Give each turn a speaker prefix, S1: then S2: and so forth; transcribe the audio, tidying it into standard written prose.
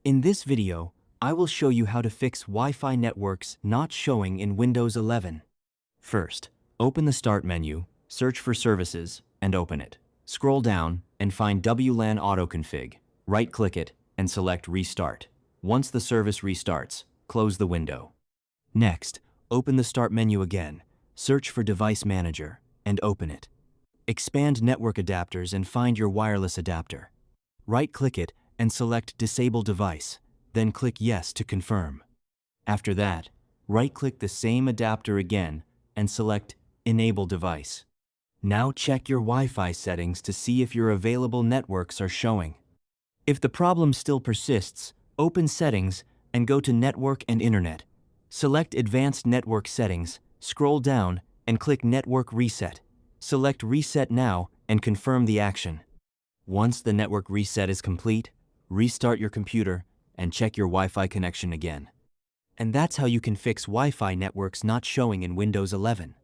S1: In this video, I will show you how to fix Wi-Fi networks not showing in Windows 11. First, open the Start menu, search for Services, and open it. Scroll down and find WLAN Autoconfig. Right-click it and select Restart. Once the service restarts, close the window. Next, open the Start menu again, search for Device Manager, and open it. Expand Network Adapters and find your wireless adapter. Right-click it and select Disable Device, then click Yes to confirm. After that, right-click the same adapter again and select Enable Device. Now check your Wi-Fi settings to see if your available networks are showing. If the problem still persists, open Settings and go to Network and Internet. Select Advanced Network Settings, scroll down, and click Network Reset. Select Reset Now and confirm the action. Once the network reset is complete, restart your computer and check your Wi-Fi connection again. And that's how you can fix Wi-Fi networks not showing in Windows 11.